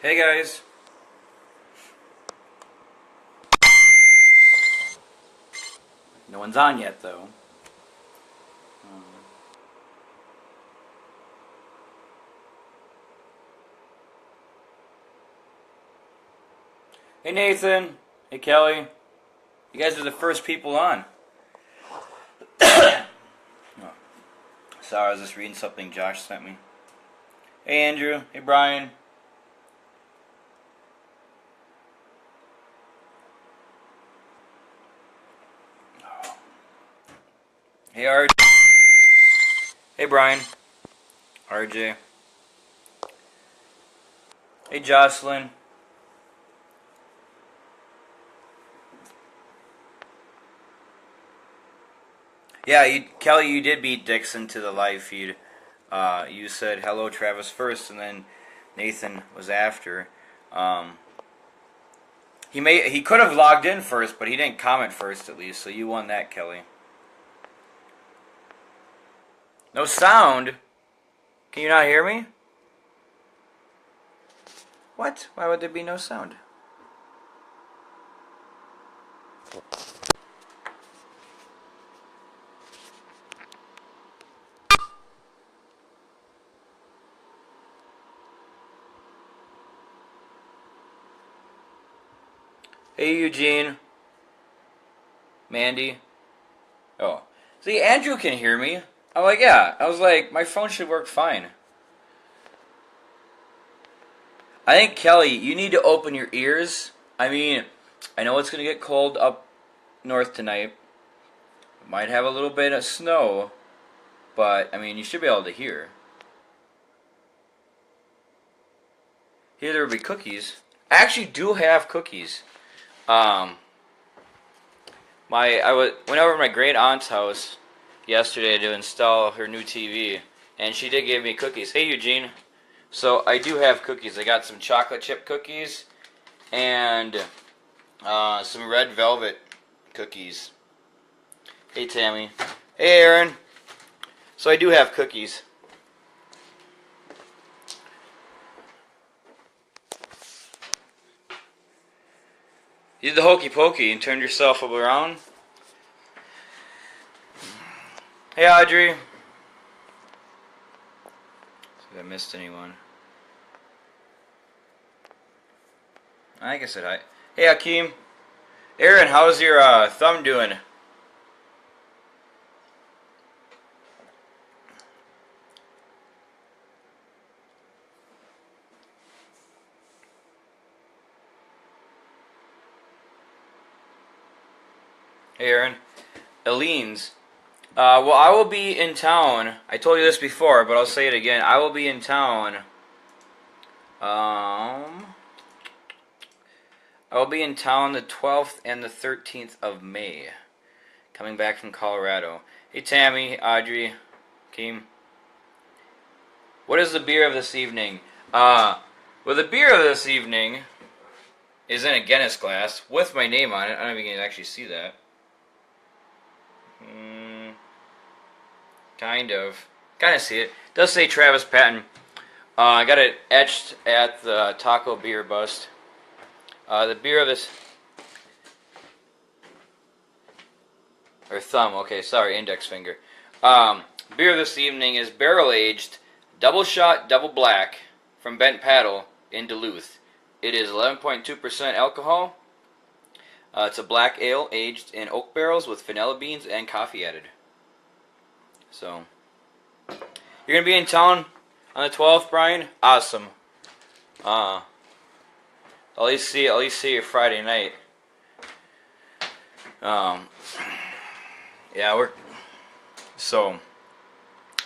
Hey guys. No one's on yet though. Hey Nathan. Hey Kelly. You guys are the first people on. Oh, sorry, I was just reading something Josh sent me. Hey Andrew. Hey Brian. Hey RJ. Hey Brian. RJ. Hey Jocelyn. Yeah, Kelly, you did beat Dixon to the live feed. You said hello Travis first, and then Nathan was after. He could have logged in first, but he didn't comment first at least, so you won that, Kelly. No sound? Can you not hear me? What? Why would there be no sound? Hey Eugene. Mandy. Oh. See, Andrew can hear me. I'm like, yeah. I was like, my phone should work fine. I think, Kelly, you need to open your ears. I mean, I know it's going to get cold up north tonight. Might have a little bit of snow. But, I mean, you should be able to hear. Here there will be cookies. I actually do have cookies. I went over to my great aunt's house yesterday to install her new TV, and she did give me cookies. Hey Eugene. So I do have cookies. I got some chocolate chip cookies and some red velvet cookies. Hey Tammy. Hey Aaron. So I do have cookies. You did the hokey pokey and turned yourself around. Hey Audrey. See if I missed anyone. I think I said hi. Hey Hakeem. Aaron, how's your thumb doing? Hey Aaron. Eline's. Well, I will be in town. I told you this before, but I'll say it again. I will be in town. I will be in town the 12th and the 13th of May. Coming back from Colorado. Hey Tammy, Audrey, Keem. What is the beer of this evening? Well, the beer of this evening is in a Guinness glass with my name on it. I don't know if you can actually see that. Kind of see it. It does say Travis Patton. I got it etched at the Taco Beer Bust. The beer of this... Or thumb, okay, sorry, index finger. Beer of this evening is barrel-aged, double shot, double black from Bent Paddle in Duluth. It is 11.2% alcohol. It's a black ale aged in oak barrels with vanilla beans and coffee added. So, you're going to be in town on the 12th, Brian? Awesome. At least see you Friday night. Yeah, so,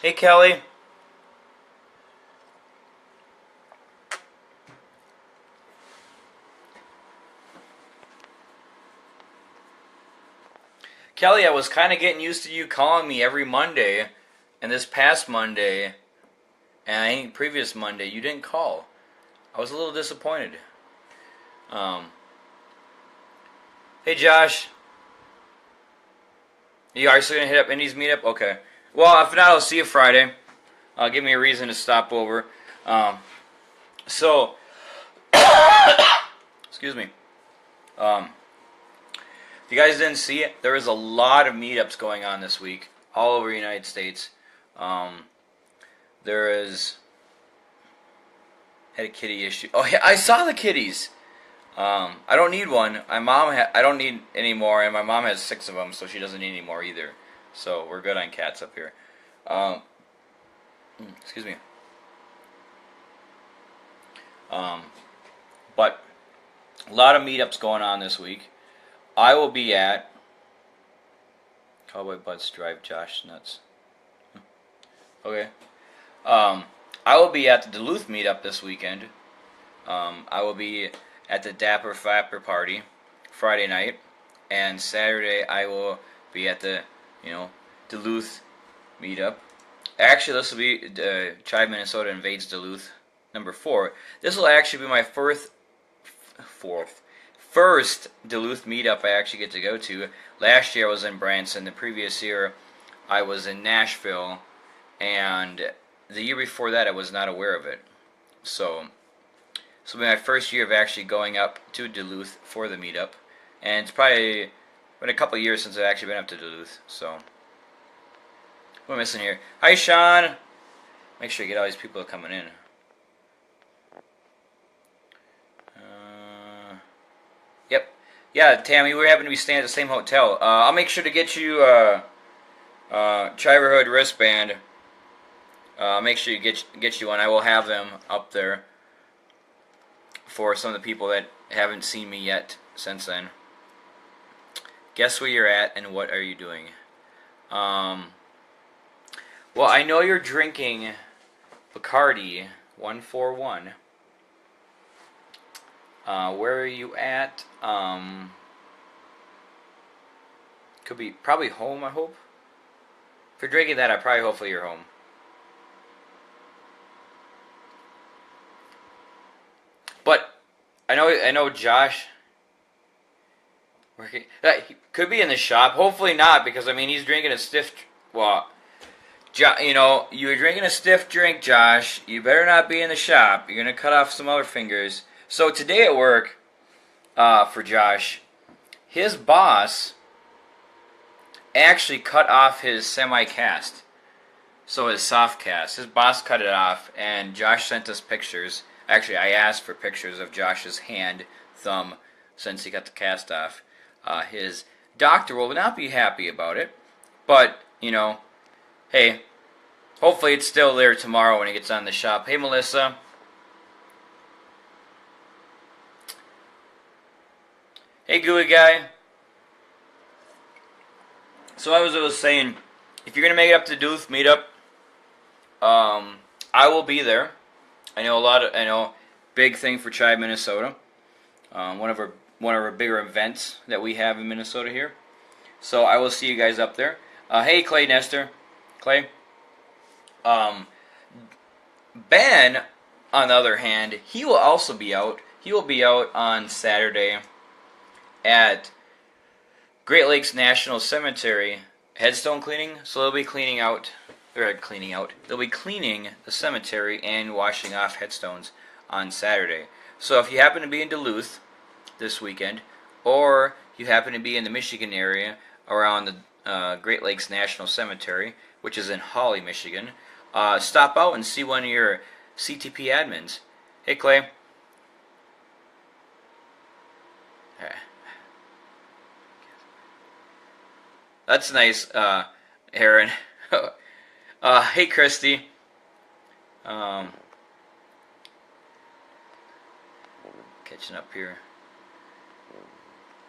hey Kelly. Kelly, I was kind of getting used to you calling me every Monday, and this past Monday, and I think previous Monday, you didn't call. I was a little disappointed. Hey Josh. You are still going to hit up Indy's meetup? Okay. Well, if not, I'll see you Friday. Give me a reason to stop over. So, Excuse me. If you guys didn't see it, there was a lot of meetups going on this week all over the United States. There is had a kitty issue. Oh yeah, I saw the kitties. I don't need one. My mom I don't need any more, and my mom has 6 of them, so she doesn't need any more either. So we're good on cats up here. Excuse me. But a lot of meetups going on this week. I will be at Cowboy Butts Drive Josh Nuts. Okay. I will be at the Duluth meetup this weekend. I will be at the Dapper Flapper party Friday night, and Saturday I will be at the Duluth meetup. Actually, this will be Chive Minnesota Invades Duluth #4. This will actually be my first Duluth meetup I actually get to go to. Last year I was in Branson. The previous year I was in Nashville, and the year before that I was not aware of it. So this will be my first year of actually going up to Duluth for the meetup, and it's probably been a couple of years since I've actually been up to Duluth. So what am I missing here? Hi, Sean. Make sure you get all these people coming in. Yep. Yeah, Tammy, we happen to be staying at the same hotel. I'll make sure to get you Chiverhood wristband. Make sure you get you one. I will have them up there for some of the people that haven't seen me yet since then. Guess where you're at and what are you doing? Well, I know you're drinking Bacardi 141. Where are you at? Could be probably home, I hope. If you're drinking that, hopefully you're home. But I know Josh. He could be in the shop. Hopefully not, because I mean he's drinking a stiff. Well, you're drinking a stiff drink, Josh. You better not be in the shop. You're gonna cut off some other fingers. So today at work, for Josh, his boss actually cut off his semi-cast. So his soft cast. His boss cut it off, and Josh sent us pictures. Actually, I asked for pictures of Josh's hand, thumb, since he got the cast off. His doctor will not be happy about it, but, hey, hopefully it's still there tomorrow when he gets on the shop. Hey, Melissa. Hey, gooey guy. So I was saying, if you're going to make it up to Duluth meetup, I will be there. I know big thing for Chive Minnesota. One of our bigger events that we have in Minnesota here. So I will see you guys up there. Hey, Clay Nestor. Clay. Ben, on the other hand, he will also be out. He will be out on Saturday at Great Lakes National Cemetery headstone cleaning. So they'll be cleaning the cemetery and washing off headstones on Saturday. So if you happen to be in Duluth this weekend, or you happen to be in the Michigan area around the Great Lakes National Cemetery, which is in Hawley, Michigan, stop out and see one of your CTP admins. Hey, Clay. That's nice, Aaron. Hey, Christy. Catching up here.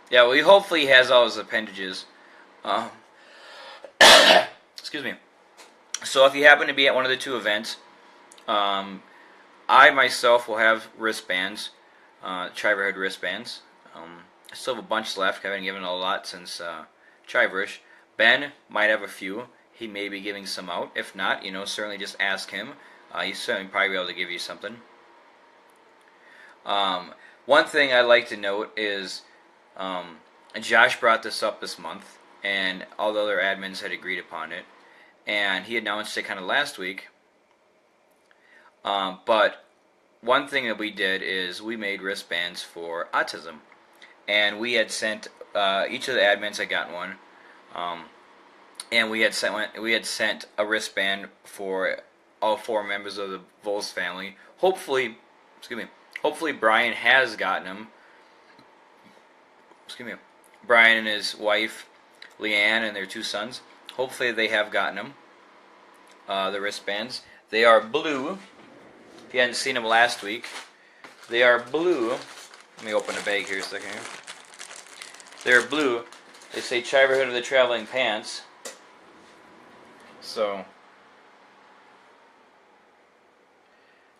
Yeah, well, hopefully he has all his appendages. Excuse me. So if you happen to be at one of the 2 events, I myself will have wristbands, Chiverhood wristbands. I still have a bunch left. I haven't given a lot since Chiverish. Ben might have a few. He may be giving some out. If not, certainly just ask him. He's certainly probably be able to give you something. One thing I'd like to note is Josh brought this up this month, and all the other admins had agreed upon it, and he announced it kind of last week. But one thing that we did is we made wristbands for autism, and we had sent each of the admins had gotten one, and we had sent a wristband for all 4 members of the Vols family. Hopefully, hopefully Brian has gotten them. Brian and his wife, Leanne, and their 2 sons. Hopefully they have gotten them. The wristbands. They are blue. If you hadn't seen them last week, they are blue. Let me open the bag here a second. They're blue. They say Chiverhood of the Traveling Pants. So,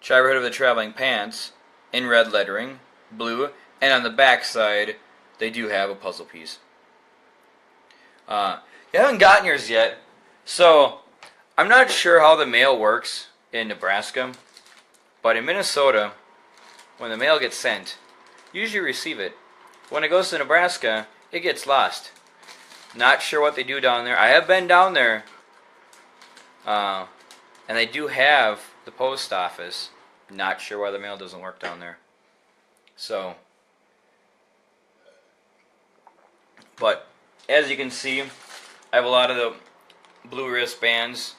Chiverhood of the Traveling Pants in red lettering, blue, and on the back side they do have a puzzle piece. You haven't gotten yours yet, so I'm not sure how the mail works in Nebraska, but in Minnesota, when the mail gets sent, you usually receive it. When it goes to Nebraska, it gets lost. Not sure what they do down there. I have been down there, and they do have the post office. Not sure why the mail doesn't work down there. So, but as you can see, I have a lot of the blue wristbands.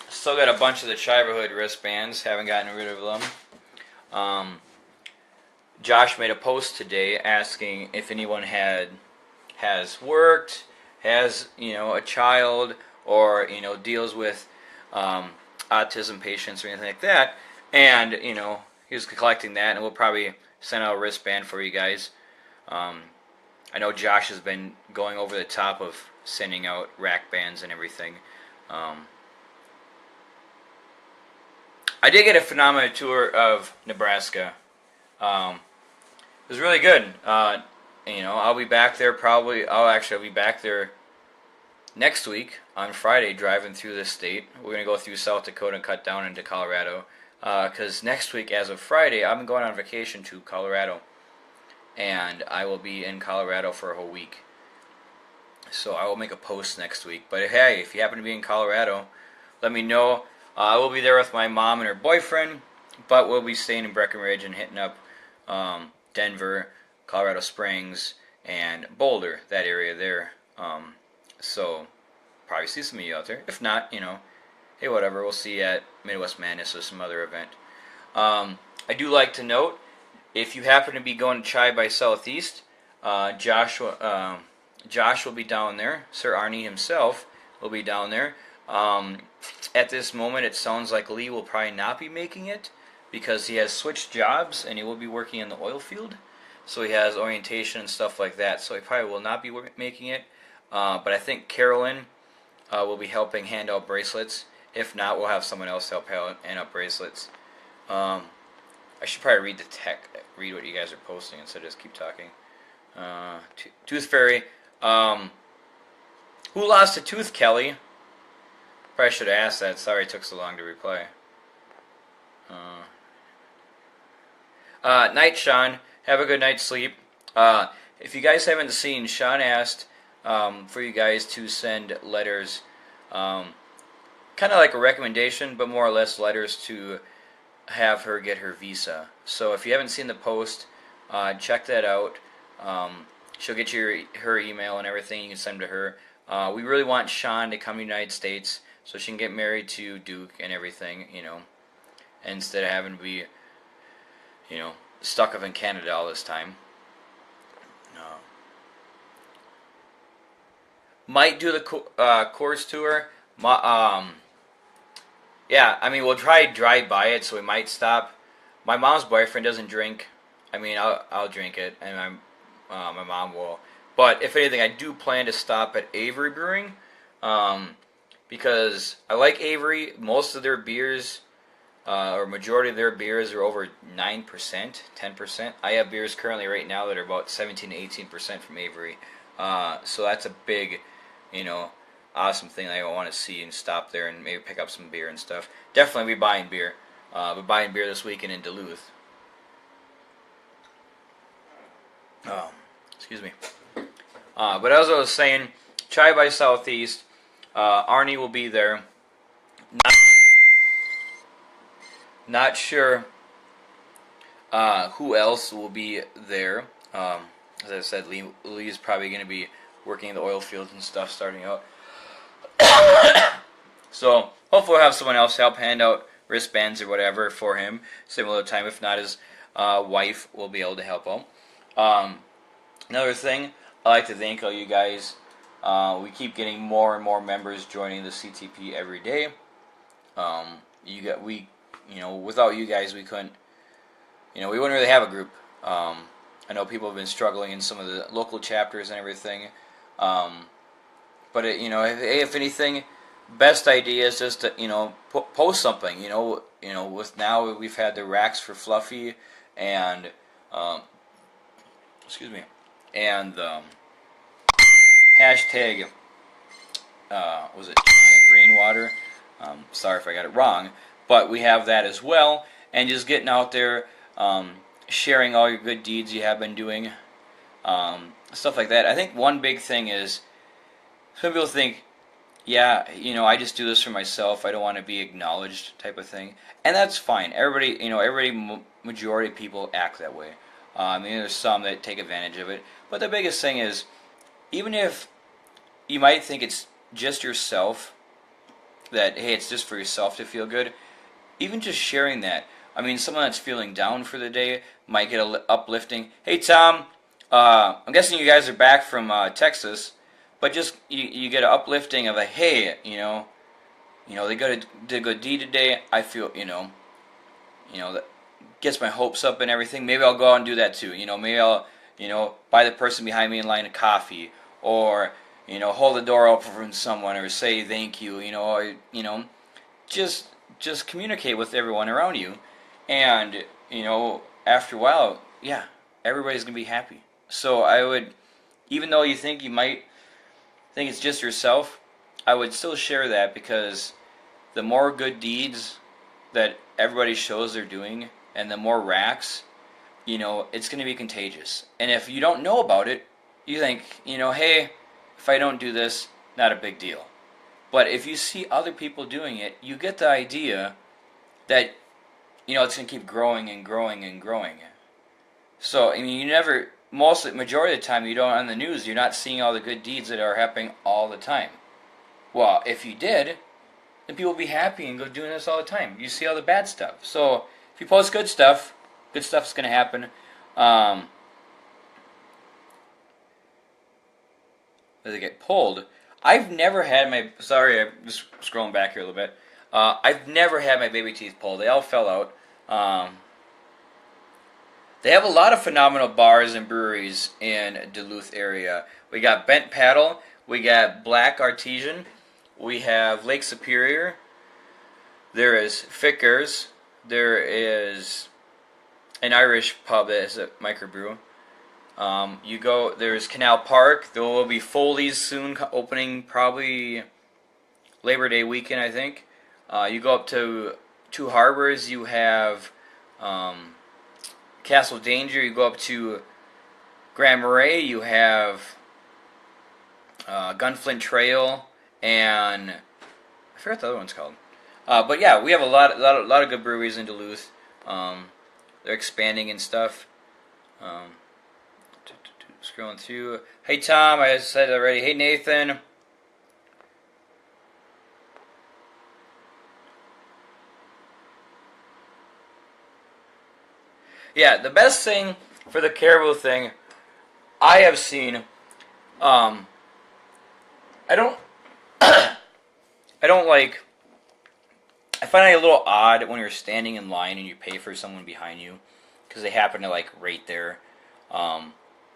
Still got a bunch of the Chiverhood wristbands. Haven't gotten rid of them. Josh made a post today asking if anyone has worked, has a child, or deals with autism patients or anything like that. And he was collecting that, and we'll probably send out a wristband for you guys. I know Josh has been going over the top of sending out rack bands and everything. I did get a phenomenal tour of Nebraska. It was really good. I'll be back there probably. I'll be back there next week on Friday, driving through the state. We're going to go through South Dakota and cut down into Colorado. Because next week, as of Friday, I'm going on vacation to Colorado. And I will be in Colorado for a whole week. So I will make a post next week. But hey, if you happen to be in Colorado, let me know. I will be there with my mom and her boyfriend. But we'll be staying in Breckenridge and hitting up Denver, Colorado Springs, and Boulder, that area there. So probably see some of you out there. If not, hey, whatever. We'll see you at Midwest Madness or some other event. I do like to note, if you happen to be going to Chi by Southeast, Josh will be down there. Sir Arnie himself will be down there. At this moment, it sounds like Lee will probably not be making it because he has switched jobs and he will be working in the oil field. So he has orientation and stuff like that. So he probably will not be making it. But I think Carolyn will be helping hand out bracelets. If not, we'll have someone else help hand out bracelets. I should probably read what you guys are posting instead of just keep talking. Tooth Fairy. Who lost a tooth, Kelly? Probably should have asked that. Sorry it took so long to reply. Night, Sean. Have a good night's sleep. If you guys haven't seen, Sean asked for you guys to send letters, kind of like a recommendation, but more or less letters to have her get her visa. So if you haven't seen the post, check that out. She'll get you her email and everything. You can send them to her. We really want Sean to come to the United States so she can get married to Duke and everything, instead of having to be, stuck up in Canada all this time. Might do the course tour. Yeah, we'll try to drive by it, so we might stop. My mom's boyfriend doesn't drink. I'll drink it, and my mom will. But if anything, I do plan to stop at Avery Brewing, because I like Avery. Most of their beers, or majority of their beers, are over 9%, 10%. I have beers currently right now that are about 17 to 18% from Avery. So that's a big, awesome thing that I want to see and stop there and maybe pick up some beer and stuff. Definitely be buying beer. We're buying beer this weekend in Duluth. Excuse me. But as I was saying, Chi by Southeast, Arnie will be there. Not sure who else will be there. As I said, Lee is probably going to be working in the oil fields and stuff starting out. So hopefully we'll have someone else help hand out wristbands or whatever for him similar time. If not, his wife will be able to help out. Another thing, I'd like to thank all you guys. We keep getting more and more members joining the CTP every day. Without you guys, we couldn't. We wouldn't really have a group. I know people have been struggling in some of the local chapters and everything. But if anything, best idea is just to post something. With now we've had the racks for Fluffy and and hashtag was it rainwater? Sorry if I got it wrong, but we have that as well. And just getting out there, sharing all your good deeds you have been doing, stuff like that. I think one big thing is some people think, yeah, I just do this for myself. I don't want to be acknowledged, type of thing, and that's fine. Majority of people act that way. There's some that take advantage of it, but the biggest thing is, even if you might think it's just yourself, that hey, it's just for yourself to feel good, even just sharing that. Someone that's feeling down for the day might get a uplifting. Hey Tom, I'm guessing you guys are back from Texas. But just you get an uplifting of hey, they did a good deed today. I feel that gets my hopes up and everything. Maybe I'll go out and do that too. Maybe I'll buy the person behind me in line a coffee, or hold the door open for someone, or say thank you. Or just communicate with everyone around you, and after a while, yeah, everybody's gonna be happy. So I would, even though you think you might think it's just yourself, I would still share that, because the more good deeds that everybody shows they're doing, and the more racks, it's going to be contagious. And if you don't know about it, you think, hey, if I don't do this, not a big deal. But if you see other people doing it, you get the idea that, it's going to keep growing and growing and growing. So, majority of the time, you don't on the news, you're not seeing all the good deeds that are happening all the time. Well, if you did, then people would be happy and go doing this all the time. You see all the bad stuff. So if you post good stuff's going to happen. As they get pulled, I've never had my. Sorry, I'm just scrolling back here a little bit. I've never had my baby teeth pulled. They all fell out. They have a lot of phenomenal bars and breweries in Duluth area. We got Bent Paddle, we got Black Artesian, we have Lake Superior, there is Ficker's, there is an Irish pub that is a microbrew. There's Canal Park, there will be Foley's soon opening, probably Labor Day weekend, I think. You go up to Two Harbors, you have Castle Danger, you go up to Grand Marais, you have Gunflint Trail, and I forgot the other one's called. But yeah, we have a lot of good breweries in Duluth. They're expanding and stuff. Scrolling through. Hey Tom, I said it already. Hey Nathan. Yeah, the best thing for the caribou thing I have seen, I don't I find it a little odd when you're standing in line and you pay for someone behind you, because they happen to right there.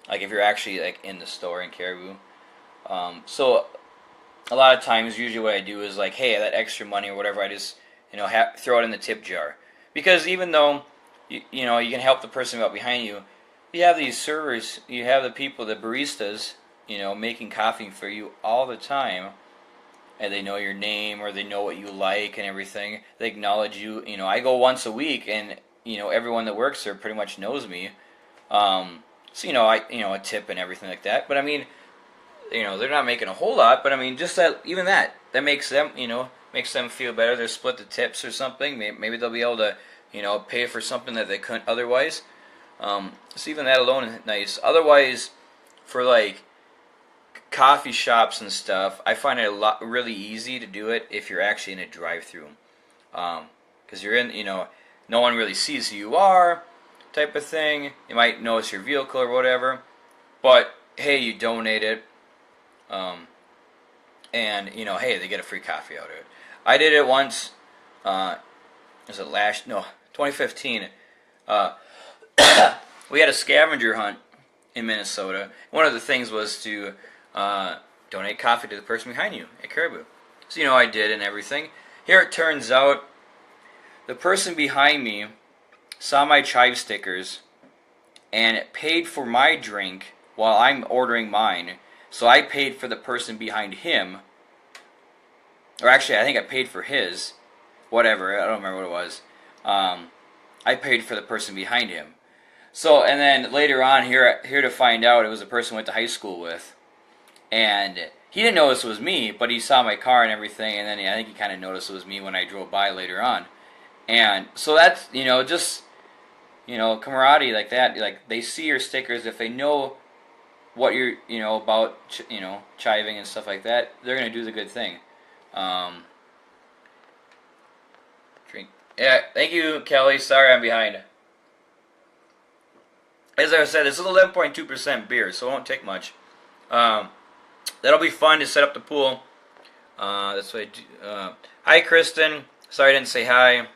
If you're actually in the store in Caribou. So a lot of times, usually what I do is hey, that extra money or whatever, I just throw it in the tip jar, because even though you can help the person out behind you, you have these servers, you have the people, the baristas, making coffee for you all the time, and they know your name, or they know what you like and everything. They acknowledge you. I go once a week, and everyone that works there pretty much knows me. So a tip and everything like that. But they're not making a whole lot. But just that makes them feel better. They'll split the tips or something. Maybe they'll be able to you know, pay for something that they couldn't otherwise. So even that alone is nice. Otherwise, for like coffee shops and stuff, I find it really easy to do it if you're actually in a drive-through, because you're in, you know, no one really sees who you are, type of thing. You might notice your vehicle or whatever, but hey, you donate it, and you know, hey, they get a free coffee out of it. I did it once. Was it 2015? We had a scavenger hunt in Minnesota. One of the things was to donate coffee to the person behind you at Caribou. So, you know, I did and everything. Here it turns out the person behind me saw my Chive stickers and paid for my drink while I'm ordering mine. So I paid for the person behind him. Or actually, I think I paid for his. Whatever, I don't remember what it was. I paid for the person behind him. So, and then later on, here to find out, it was a person I went to high school with. And he didn't notice it was me, but he saw my car and everything, and then I think he kind of noticed it was me when I drove by later on. And so that's, you know, just, you know, camaraderie like that. Like, they see your stickers, if they know what you're, you know, about, you know, chiving and stuff like that, they're going to do the good thing. Drink. Yeah, thank you, Kelly. Sorry I'm behind. As I said, this is 11.2% beer, so it won't take much. That'll be fun to set up the pool. That's what I do. Hi, Kristen. Sorry I didn't say hi.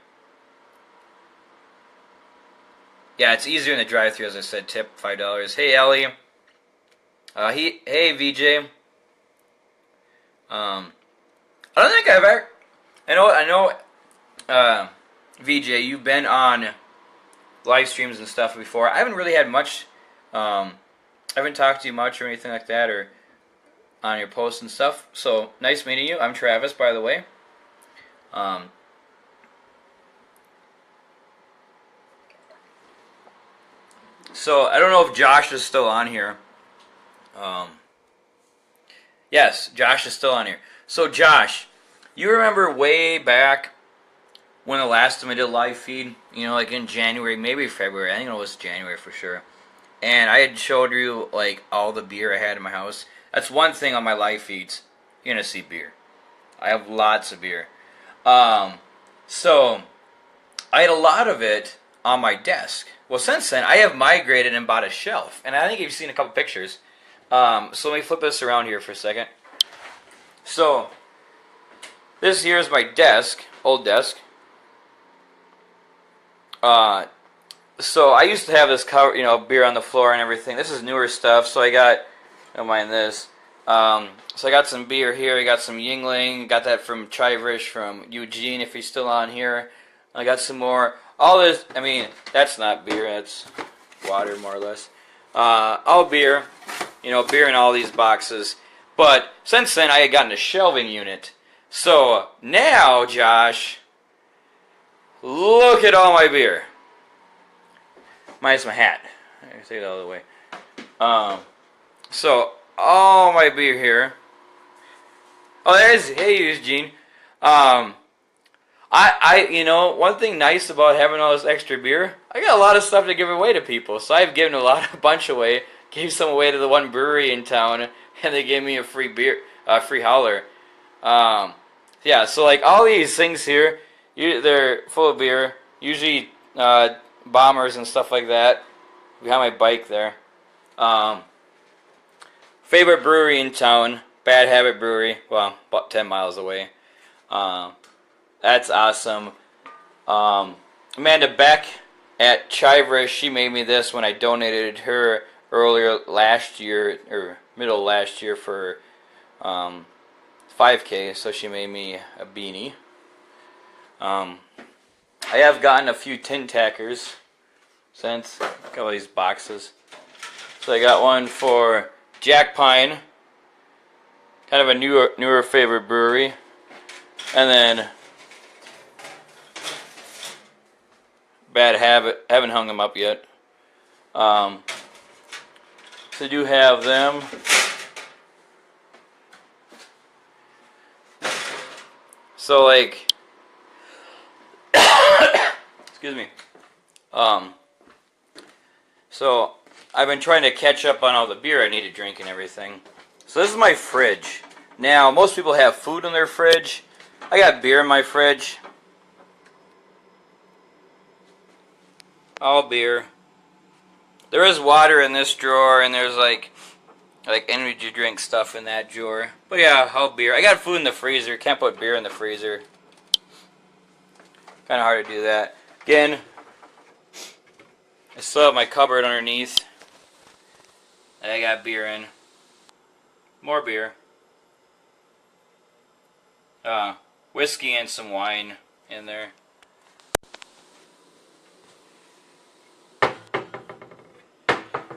Yeah, it's easier in the drive-thru, as I said. Tip $5. Hey, Ellie. Hey, VJ. I don't think I've ever. I know. VJ, you've been on live streams and stuff before. I haven't really had much. I haven't talked to you much or anything like that, or on your posts and stuff. So nice meeting you. I'm Travis, by the way. So I don't know if Josh is still on here. Yes, Josh is still on here. So Josh, you remember way back when the last time I did a live feed? You know, like in January, maybe February. I think it was January for sure. And I had showed you like all the beer I had in my house. That's one thing on my live feeds. You're gonna see beer. I have lots of beer. So I had a lot of it on my desk. Well, since then I have migrated and bought a shelf, and I think you've seen a couple pictures. So let me flip this around here for a second. So this here is my desk, old desk. So I used to have this cover, you know, beer on the floor and everything. This is newer stuff, so I got, don't mind this. So I got some beer here. I got some Yingling. Got that from Chiverish from Eugene, if he's still on here. I got some more. All this, I mean, that's not beer. That's water, more or less. All beer. You know, beer in all these boxes. But since then, I had gotten a shelving unit. So now, Josh, look at all my beer. Minus my hat. I can take it out of the way. So all my beer here. Oh, there's, hey, Eugene. You know, one thing nice about having all this extra beer, I got a lot of stuff to give away to people. So I've given a bunch away. Gave some away to the one brewery in town, and they gave me a free beer, free howler. Yeah, so like all these things here, they're full of beer. Usually bombers and stuff like that. Behind my bike there. Favorite brewery in town, Bad Habit Brewery. Well, about 10 miles away. That's awesome. Amanda Beck at Chiverish, she made me this when I donated her earlier last year, or middle of last year for 5K, so she made me a beanie. I have gotten a few tin tackers since. Look at all these boxes. So I got one for Jack Pine, kind of a newer favorite brewery, and then Bad Habit. Haven't hung them up yet. So I do have them. So like, Excuse me. So I've been trying to catch up on all the beer I need to drink and everything. So this is my fridge. Now, most people have food in their fridge. I got beer in my fridge. All beer. There is water in this drawer, and there's like energy drink stuff in that drawer. But yeah, all beer. I got food in the freezer. Can't put beer in the freezer. Kind of hard to do that. Again, I still have my cupboard underneath. I got beer in. More beer. Whiskey and some wine in there.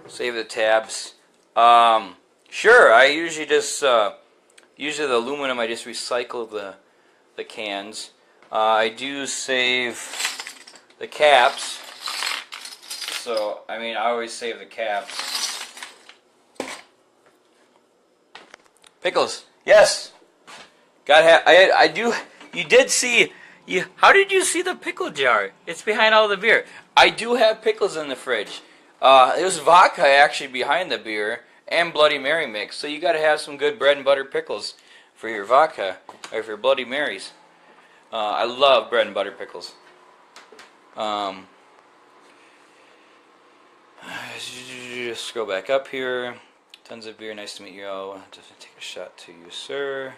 Save the tabs. Sure, I usually just, usually the aluminum, I just recycle the cans. I do save the caps. So, I mean, I always save the caps. Pickles. Yes. I do. You did see. How did you see the pickle jar? It's behind all the beer. I do have pickles in the fridge. There's vodka actually behind the beer and Bloody Mary mix. So you got to have some good bread and butter pickles for your vodka or for your Bloody Marys. I love bread and butter pickles. Just scroll back up here. Tons of beer. Nice to meet you all. Just take a shot to you, sir.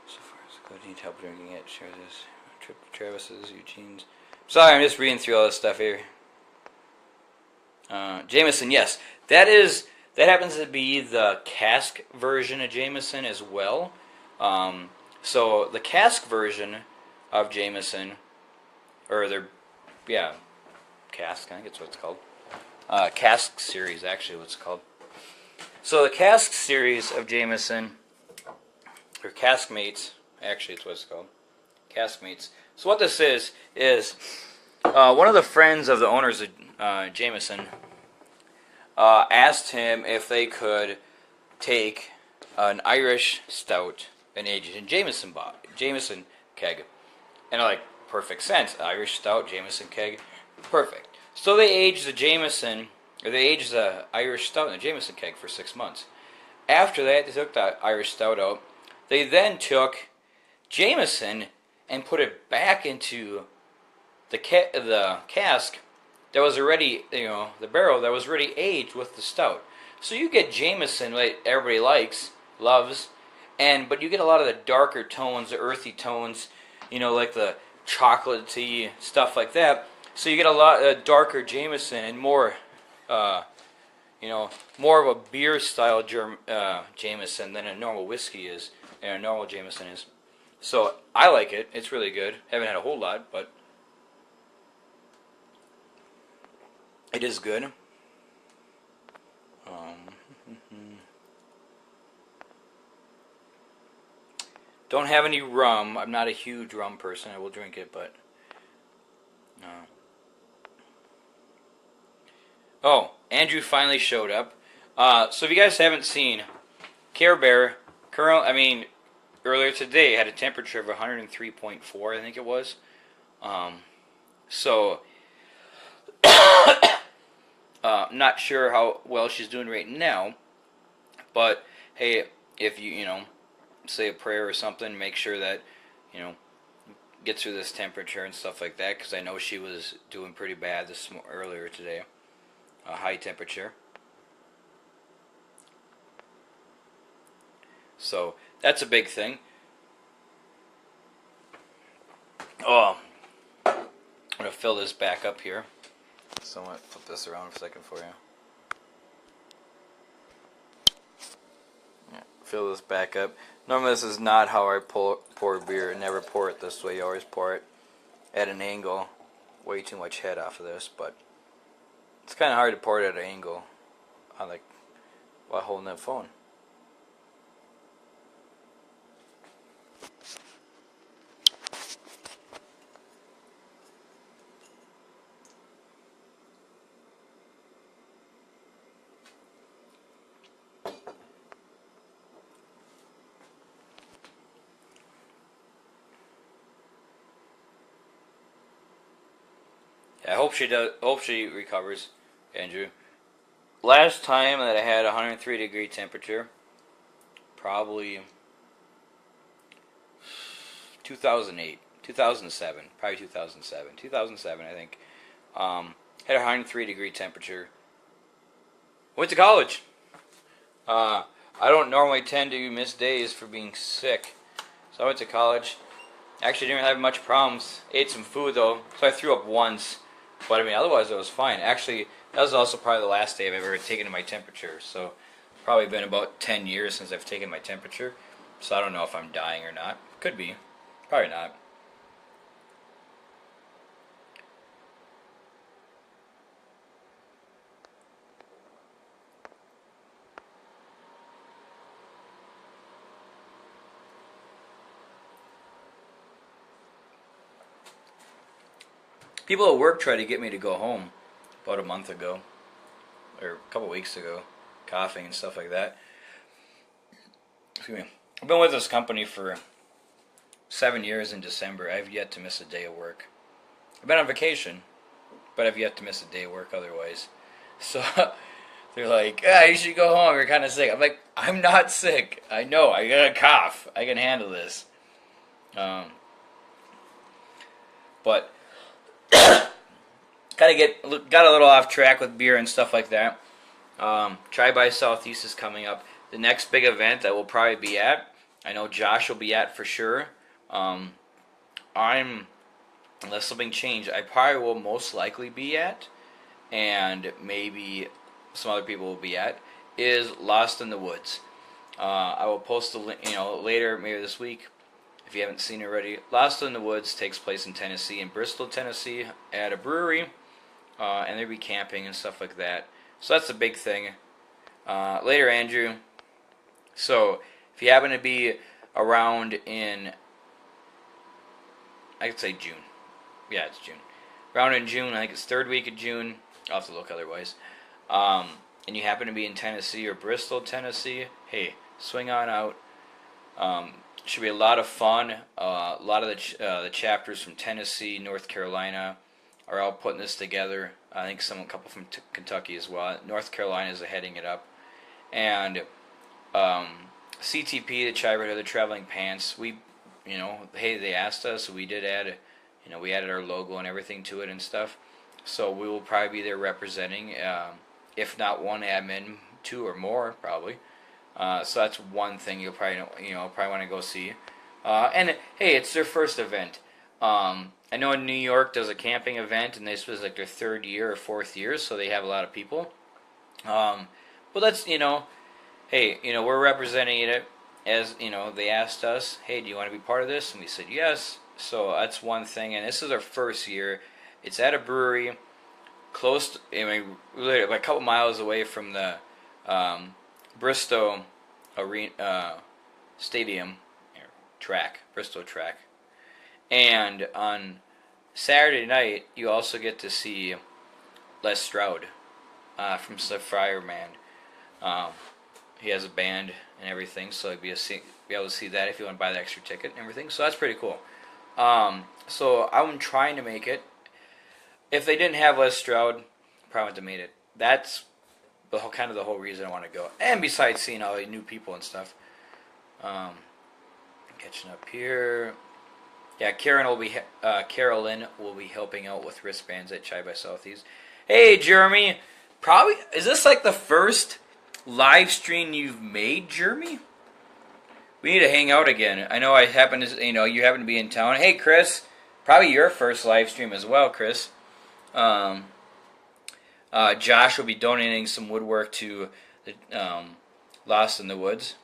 So far, so good. Need help drinking it. Share this. Trip Travis's, Eugene's. Sorry, I'm just reading through all this stuff here. Jameson, yes. That happens to be the cask version of Jameson as well. So the cask version of Jameson, or cask, I think it's what it's called. Cask series, actually, what's it called. So the cask series of Jameson, or cask mates, actually, it's what it's called. Cask mates. So what this is one of the friends of the owners of Jameson asked him if they could take an Irish stout and age it in Jameson keg. And I'm like, perfect sense. Irish stout, Jameson keg, perfect. So they aged the Irish stout in the Jameson keg for 6 months. After that, they took the Irish stout out. They then took Jameson and put it back into the cask that was already, the barrel that was already aged with the stout. So you get Jameson, like everybody loves, but you get a lot of the darker tones, the earthy tones, like the chocolatey stuff like that. So you get a lot of darker Jameson and more, more of a beer style Jameson than a normal whiskey is, and a normal Jameson is. So I like it. It's really good. Haven't had a whole lot, but it is good. Don't have any rum. I'm not a huge rum person. I will drink it, but no. Oh, Andrew finally showed up. So if you guys haven't seen, Care Bear, earlier today had a temperature of 103.4, I think it was. Not sure how well she's doing right now, but hey, if you say a prayer or something, make sure that get through this temperature and stuff like that, because I know she was doing pretty bad earlier today. High temperature. So that's a big thing. Oh, I'm going to fill this back up here. So I'm going to flip this around for a second for you. Yeah, fill this back up. Normally this is not how I pour beer. I never pour it this way. You always pour it at an angle. Way too much head off of this, but it's kind of hard to pour it at an angle while holding that phone. I hope she does. Hope she recovers, Andrew. Last time that I had 103-degree temperature, probably 2008, 2007, probably 2007, I think. Had a 103-degree temperature. Went to college. I don't normally tend to miss days for being sick, so I went to college. Actually, didn't have much problems. Ate some food though, so I threw up once. But I mean, otherwise it was fine. Actually, that was also probably the last day I've ever taken my temperature. So, probably been about 10 years since I've taken my temperature. So I don't know if I'm dying or not. Could be. Probably not. People at work tried to get me to go home about a month ago, or a couple weeks ago, coughing and stuff like that. Excuse me. I've been with this company for 7 years in December. I've yet to miss a day of work. I've been on vacation, but I've yet to miss a day of work otherwise. So they're like, you should go home. You're kind of sick. I'm like, I'm not sick. I know. I got a cough. I can handle this. But got a little off track with beer and stuff like that. Try by Southeast is coming up. The next big event that we'll probably be at, I know Josh will be at for sure. Unless something changed, I probably will most likely be at, and maybe some other people will be at, is Lost in the Woods. I will post the link, later, maybe this week, if you haven't seen it already. Lost in the Woods takes place in Tennessee, in Bristol, Tennessee, at a brewery, and there'll be camping and stuff like that. So that's a big thing. Later, Andrew. So if you happen to be around in, I could say June. Yeah, it's June. Around in June, I think it's third week of June. I'll have to look otherwise. And you happen to be in Tennessee or Bristol, Tennessee, hey, swing on out. Should be a lot of fun. A lot of the chapters from Tennessee, North Carolina are all putting this together. I think a couple from Kentucky as well. North Carolina is heading it up. And CTP, the Chiverhood, the Traveling Pants, they asked us, so we did add, we added our logo and everything to it and stuff. So we will probably be there representing, if not one admin, two or more probably. So that's one thing you'll probably want to go see. And hey, it's their first event. I know in New York there's a camping event, and this was like their third year or fourth year, so they have a lot of people. But that's hey, we're representing it as they asked us, hey, do you want to be part of this? And we said yes. So that's one thing, and this is our first year. It's at a brewery, close to, really a couple miles away from the Bristol Arena Stadium track, Bristol track. And on Saturday night, you also get to see Les Stroud from Sapphire Man. He has a band and everything, so you'll be able to see that if you want to buy the extra ticket and everything. So that's pretty cool. So I'm trying to make it. If they didn't have Les Stroud, probably wouldn't have made it. That's the whole reason I want to go. And besides seeing all the new people and stuff. Catching up here. Yeah, Carolyn will be helping out with wristbands at Chai by Southeast. Hey, Jeremy. Is this like the first live stream you've made, Jeremy? We need to hang out again. I know you happen to be in town. Hey, Chris. Probably your first live stream as well, Chris. Josh will be donating some woodwork to the Lost in the Woods.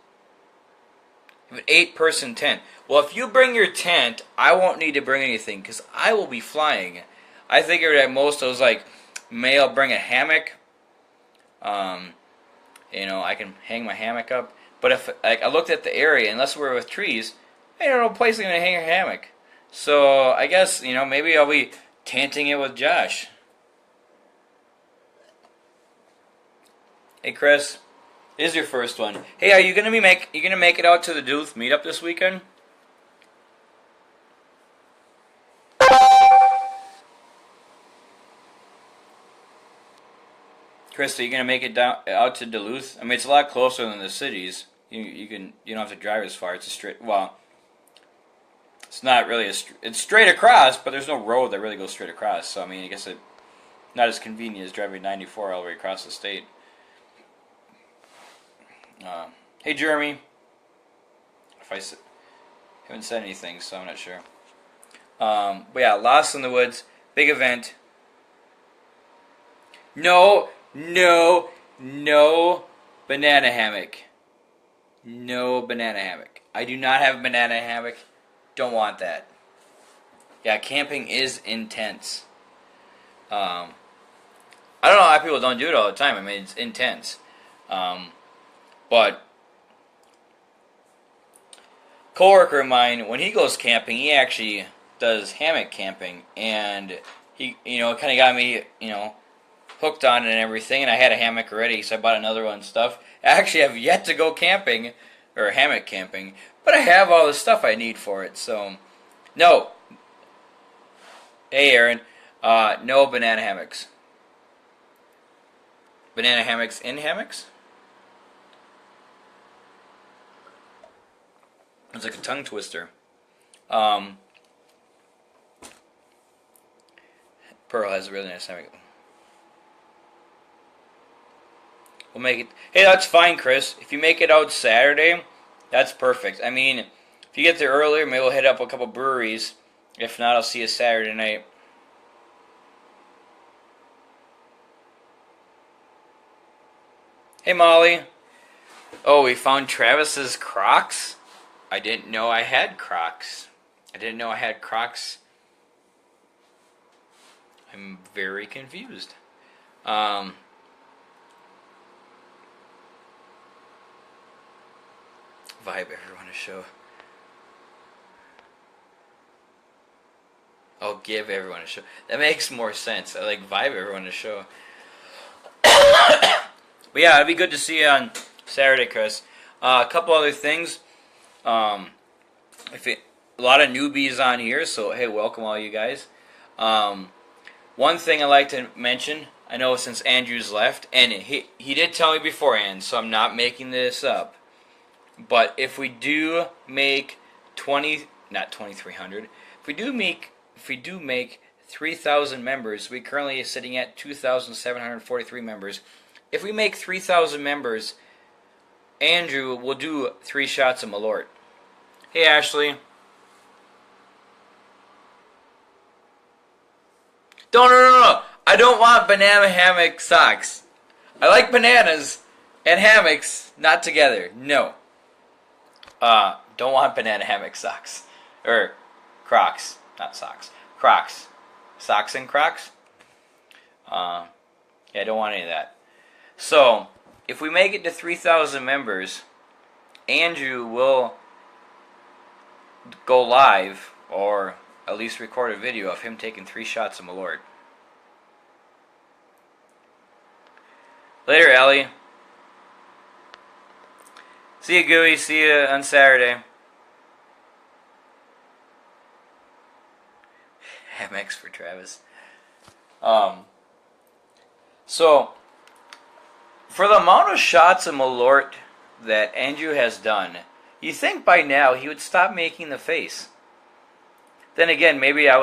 An 8-person tent. Well, if you bring your tent, I won't need to bring anything because I will be flying. I figured at most I was like, maybe I'll bring a hammock. I can hang my hammock up. But if I looked at the area, unless we're with trees, I don't know a place I'm gonna hang a hammock. So I guess maybe I'll be tenting it with Josh. Hey, Chris. This is your first one. Hey, are you gonna make it out to the Duluth meetup this weekend? Chris, are you gonna make it down out to Duluth? I mean, it's a lot closer than the cities. You don't have to drive as far. It's a straight. Well, it's not really it's straight across, but there's no road that really goes straight across. So I mean, I guess it's not as convenient as driving 94 all the way across the state. Hey Jeremy, if I haven't said anything, so I'm not sure. But yeah, Lost in the Woods, big event. No banana hammock. No banana hammock. I do not have a banana hammock. Don't want that. Yeah, camping is intense. I don't know why people don't do it all the time. I mean, it's intense. But coworker of mine, when he goes camping, he actually does hammock camping, and he, kind of got me, hooked on it and everything. And I had a hammock already, so I bought another one and stuff. I actually have yet to go camping or hammock camping, but I have all the stuff I need for it. So, no. Hey, Aaron. No banana hammocks. Banana hammocks in hammocks? It's like a tongue twister. Pearl has a really nice hammock. We'll make it. Hey, that's fine, Chris. If you make it out Saturday, that's perfect. I mean, if you get there earlier, maybe we'll hit up a couple breweries. If not, I'll see you Saturday night. Hey, Molly. Oh, we found Travis's Crocs? I didn't know I had Crocs. I'm very confused. Vibe everyone a show. I'll give everyone a show. That makes more sense. I like vibe everyone a show. But yeah, it'd be good to see you on Saturday, Chris. A couple other things. A lot of newbies on here, so hey, welcome all you guys. One thing I like to mention, I know since Andrew's left, and he did tell me beforehand, so I'm not making this up. But if we do make 2,300, if we do make 3,000 members, we currently are sitting at 2,743 members. If we make 3,000 members, Andrew will do 3 shots of Malort. Hey, Ashley. No. I don't want banana hammock socks. I like bananas and hammocks, not together. No. Don't want banana hammock socks. Or Crocs. Not socks. Crocs. Socks and Crocs? Yeah, I don't want any of that. So, if we make it to 3,000 members, Andrew will go live, or at least record a video of him taking 3 shots of Malort. Later, Ellie. See you, Gooey. See you on Saturday. Hammocks for Travis. So, for the amount of shots of Malort that Andrew has done, you think by now he would stop making the face. Then again, maybe I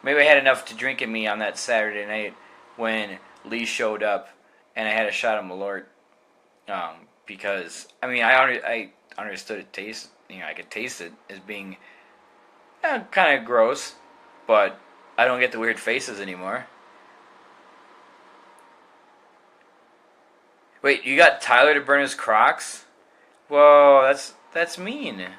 had enough to drink in me on that Saturday night when Lee showed up and I had a shot of Malort. Because I mean, I understood it taste. I could taste it as being kind of gross, but I don't get the weird faces anymore. Wait, you got Tyler to burn his Crocs? Whoa, that's mean.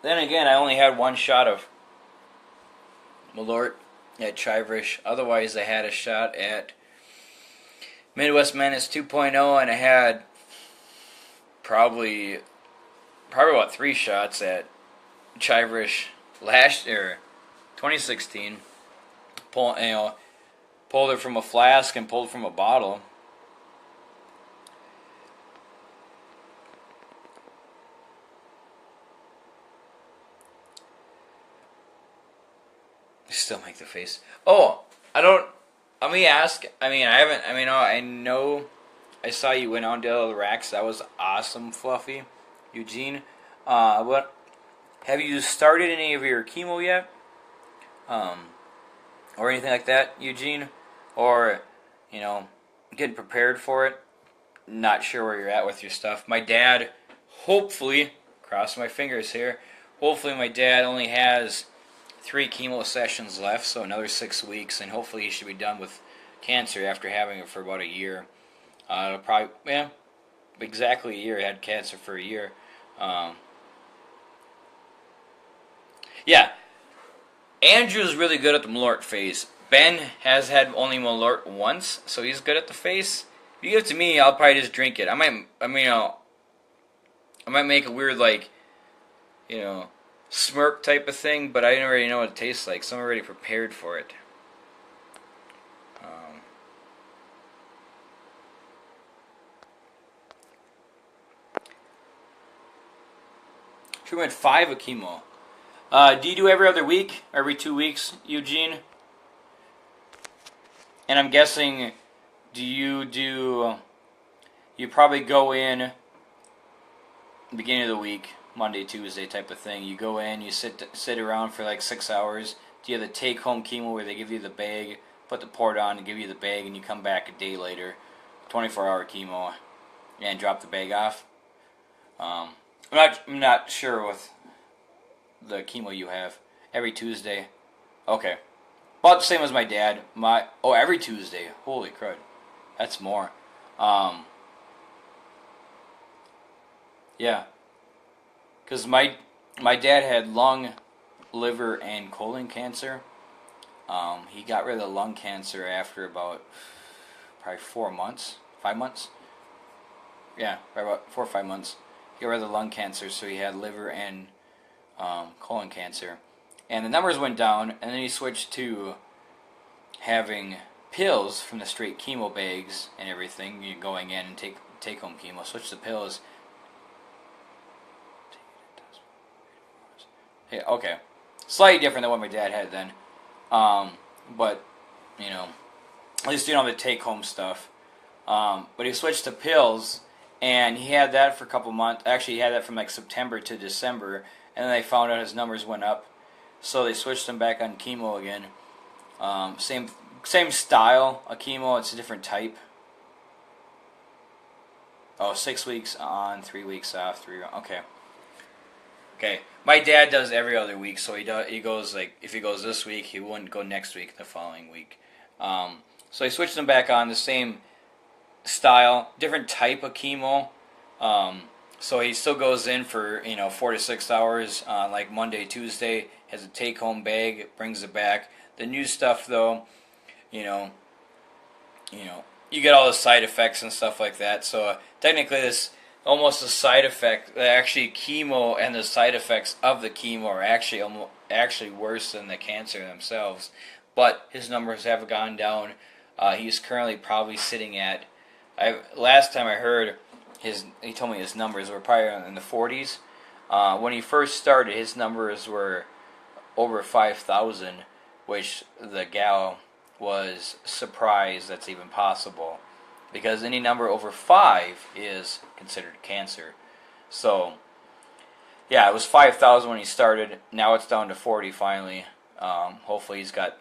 Then again, I only had 1 shot of Malort at Chiverish. Otherwise, I had a shot at Midwest Menace 2.0, and I had probably about 3 shots at Chiverish last year, 2016. Pulled it from a flask and pulled it from a bottle. still make the face. Oh, I don't. Let me ask. I mean, I haven't. I mean, I know. I saw you went on to the racks. That was awesome, Fluffy, Eugene. What? Have you started any of your chemo yet? Or anything like that, Eugene? Or, getting prepared for it? Not sure where you're at with your stuff. My dad, hopefully, cross my fingers here. Hopefully, my dad only has 3 chemo sessions left, so another 6 weeks, and hopefully he should be done with cancer after having it for about a year. It'll probably, exactly a year. I had cancer for a year. Yeah, Andrew's really good at the Malort face. Ben has had only Malort once, so he's good at the face. If you give it to me, I'll probably just drink it. I might make a weird, smirk type of thing, but I didn't already know what it tastes like, so I'm already prepared for it. She went 5 of chemo. Do you do every other week, every 2 weeks, Eugene? And I'm guessing, you probably go in beginning of the week, Monday, Tuesday type of thing. You go in, you sit around for like 6 hours. Do you have the take-home chemo where they give you the bag, put the port on, and give you the bag, and you come back a day later, 24-hour chemo, and drop the bag off? I'm not sure with the chemo you have. Every Tuesday. Okay. About the same as my dad. Every Tuesday. Holy crud. That's more. Yeah. Because my dad had lung, liver, and colon cancer. He got rid of the lung cancer after about probably 4 months. 5 months? Yeah, probably about 4 or 5 months. He got rid of the lung cancer, so he had liver and colon cancer. And the numbers went down, and then he switched to having pills from the straight chemo bags and everything. You going in and take home chemo. Switch to pills. Yeah, okay. Slightly different than what my dad had then. But, at least you don't have the take home stuff. But he switched to pills, and he had that for a couple months. Actually, he had that from like September to December, and then they found out his numbers went up. So they switched him back on chemo again. Same style of chemo, it's a different type. 6 weeks on, 3 weeks off, okay. Okay, my dad does every other week, so he goes like, if he goes this week, he wouldn't go next week, the following week. So he switched him back on, the same style, different type of chemo. So he still goes in for 4 to 6 hours on like Monday, Tuesday. Has a take-home bag, brings it back. The new stuff though, you get all the side effects and stuff like that. So technically, this almost a side effect. Actually, chemo and the side effects of the chemo are actually worse than the cancer themselves. But his numbers have gone down. He's currently probably sitting at. Last time I heard, he told me his numbers were probably in the 40s. When he first started, his numbers were over 5,000, which the gal was surprised that's even possible, because any number over 5 is considered cancer. So, yeah, it was 5,000 when he started. Now it's down to 40 finally. Hopefully he's got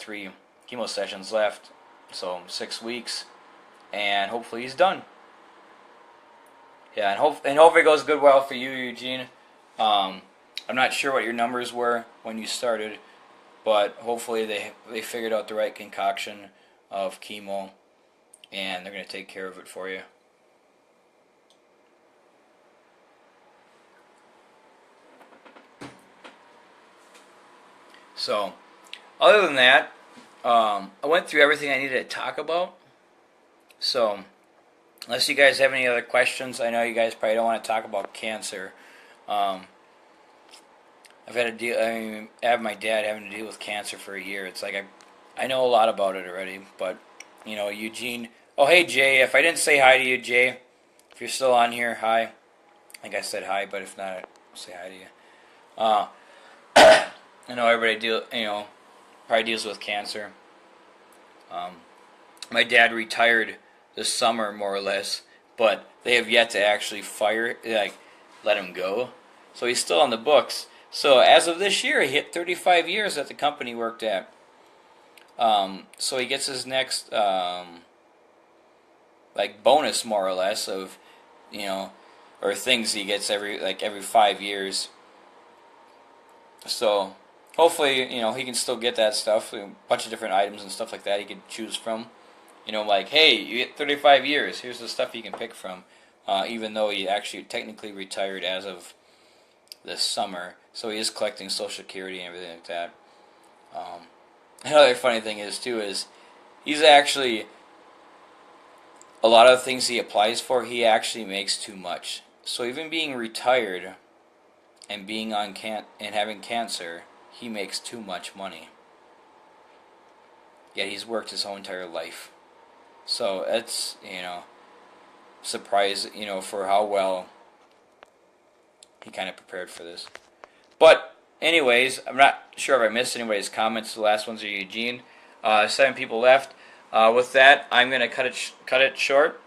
3 chemo sessions left, so 6 weeks, and hopefully he's done. Yeah, and hopefully it goes good well for you, Eugene. I'm not sure what your numbers were when you started, but hopefully they figured out the right concoction of chemo, and they're going to take care of it for you. So, other than that, I went through everything I needed to talk about. So, unless you guys have any other questions, I know you guys probably don't want to talk about cancer. I've had I have my dad having to deal with cancer for a year. It's like I know a lot about it already, but Eugene. Oh, hey Jay, if I didn't say hi to you, Jay, if you're still on here, hi. I think I said hi, but if not, I'll say hi to you. I know everybody probably probably deals with cancer. My dad retired this summer, more or less, but they have yet to actually let him go. So he's still on the books. So as of this year, he hit 35 years at the company he worked at. So he gets his next bonus, more or less, of or things he gets every 5 years. So hopefully he can still get that stuff, a bunch of different items and stuff like that he could choose from. Hey, you get 35 years. Here's the stuff you can pick from. Even though he actually technically retired as of this summer, so he is collecting Social Security and everything like that. Another funny thing is he's actually, a lot of things he applies for, he actually makes too much. So even being retired and being on and having cancer, he makes too much money. Yet he's worked his whole entire life. So it's, surprise, for how well he kind of prepared for this. But anyways, I'm not sure if I missed anybody's comments. The last ones are Eugene. 7 people left. With that, I'm going to cut it short.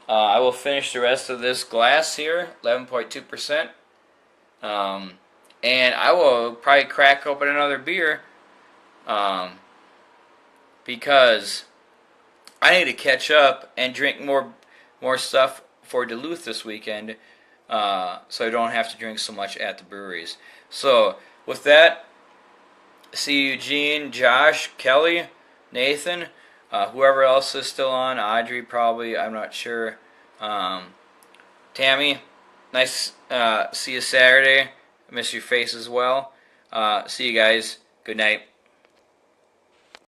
I will finish the rest of this glass here, 11.2%. And I will probably crack open another beer because I need to catch up and drink more stuff for Duluth this weekend, so I don't have to drink so much at the breweries. So with that, see Eugene, Josh, Kelly, Nathan, whoever else is still on, Audrey probably, I'm not sure. Tammy, nice see you Saturday. I miss your face as well. See you guys. Good night.